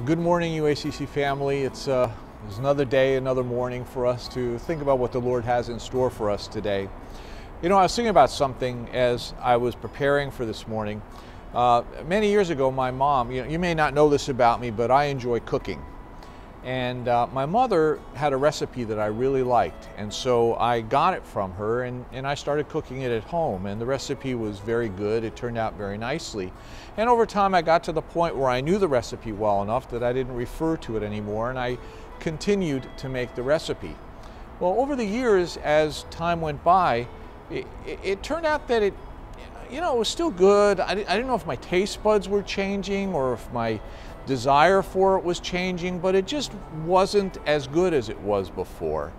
Good morning, UACC family. It's another day, another morning for us to think about what the Lord has in store for us today. You know, I was thinking about something as I was preparing for this morning. Many years ago, my mom, you may not know this about me, but I enjoy cooking. And my mother had a recipe that I really liked, and so I got it from her and I started cooking it at home, and the recipe was very good. It turned out very nicely. And over time I got to the point where I knew the recipe well enough that I didn't refer to it anymore, and I continued to make the recipe. Well, over the years, as time went by, it turned out that it was still good. I didn't know if my taste buds were changing or if my desire for it was changing, but it just wasn't as good as it was before.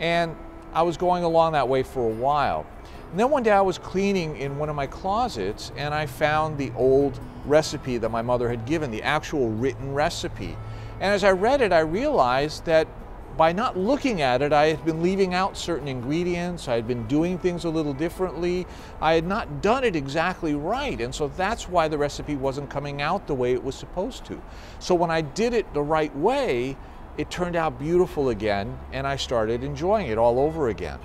And I was going along that way for a while. And then one day I was cleaning in one of my closets and I found the old recipe that my mother had given, the actual written recipe. And as I read it, I realized that by not looking at it, I had been leaving out certain ingredients. I had been doing things a little differently. I had not done it exactly right. And so that's why the recipe wasn't coming out the way it was supposed to. So when I did it the right way, it turned out beautiful again, and I started enjoying it all over again.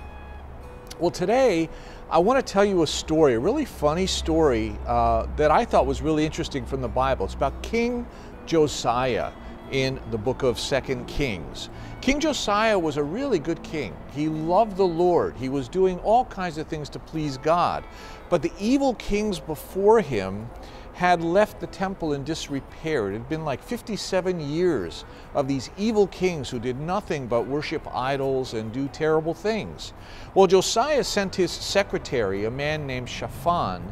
Well, today, I want to tell you a story, a really funny story that I thought was really interesting from the Bible. It's about King Josiah in the book of 2 Kings. King Josiah was a really good king. He loved the Lord. He was doing all kinds of things to please God. But the evil kings before him had left the temple in disrepair. It had been like 57 years of these evil kings who did nothing but worship idols and do terrible things. Well, Josiah sent his secretary, a man named Shaphan,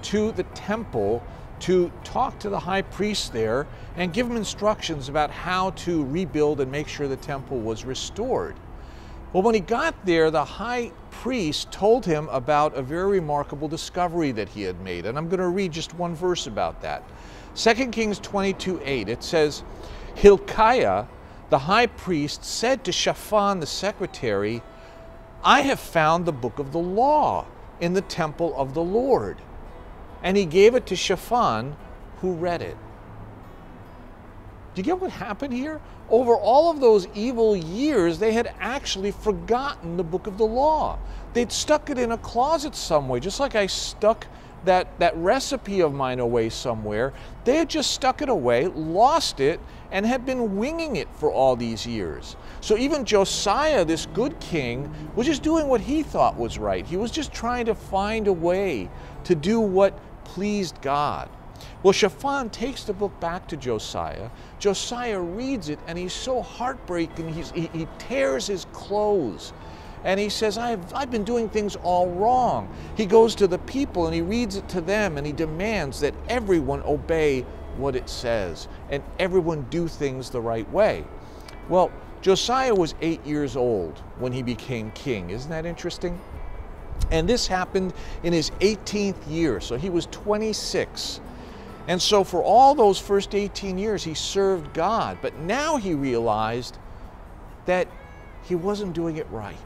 to the temple to talk to the high priest there and give him instructions about how to rebuild and make sure the temple was restored. Well, when he got there, the high priest told him about a very remarkable discovery that he had made. And I'm going to read just one verse about that. 2 Kings 22:8, it says, Hilkiah, the high priest, said to Shaphan the secretary, I have found the book of the law in the temple of the Lord. And he gave it to Shaphan, who read it. Do you get what happened here? Over all of those evil years, they had actually forgotten the book of the law. They'd stuck it in a closet somewhere, just like I stuck that recipe of mine away somewhere. They had just stuck it away, lost it, and had been winging it for all these years. So even Josiah, this good king, was just doing what he thought was right. He was just trying to find a way to do what pleased God. Well, Shaphan takes the book back to Josiah. Josiah reads it, and he's so heartbroken, he tears his clothes. And he says, I've been doing things all wrong. He goes to the people and he reads it to them, and he demands that everyone obey what it says and everyone do things the right way. Well, Josiah was 8 years old when he became king. Isn't that interesting? And this happened in his 18th year, so he was 26. And so for all those first 18 years, he served God. But now he realized that he wasn't doing it right.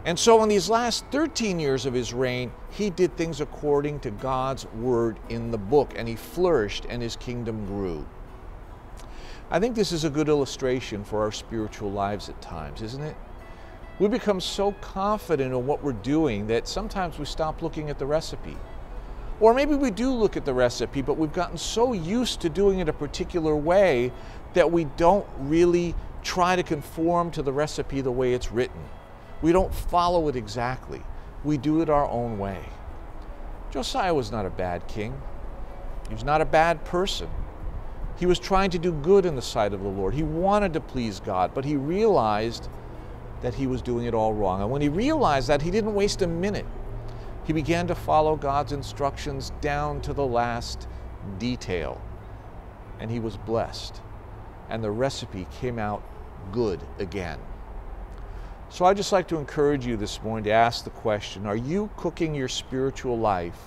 And so in these last 13 years of his reign, he did things according to God's word in the book, and he flourished and his kingdom grew. I think this is a good illustration for our spiritual lives at times, isn't it? We become so confident in what we're doing that sometimes we stop looking at the recipe. Or maybe we do look at the recipe, but we've gotten so used to doing it a particular way that we don't really try to conform to the recipe the way it's written. We don't follow it exactly. We do it our own way. Josiah was not a bad king. He was not a bad person. He was trying to do good in the sight of the Lord. He wanted to please God, but he realized that he was doing it all wrong. And when he realized that, he didn't waste a minute. He began to follow God's instructions down to the last detail. And he was blessed. And the recipe came out good again. So I'd just like to encourage you this morning to ask the question, are you cooking your spiritual life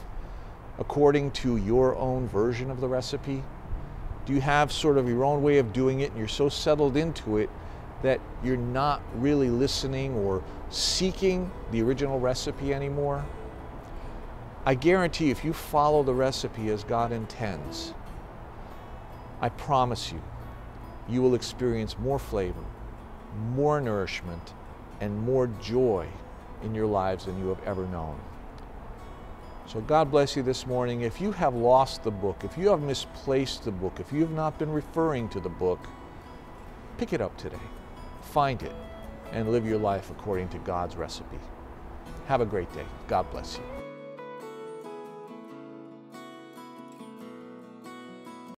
according to your own version of the recipe? Do you have sort of your own way of doing it and you're so settled into it that you're not really listening or seeking the original recipe anymore? I guarantee if you follow the recipe as God intends, I promise you, you will experience more flavor, more nourishment, and more joy in your lives than you have ever known. So God bless you this morning. If you have lost the book, if you have misplaced the book, if you have not been referring to the book, pick it up today. Find it and live your life according to God's recipe. Have a great day. God bless you.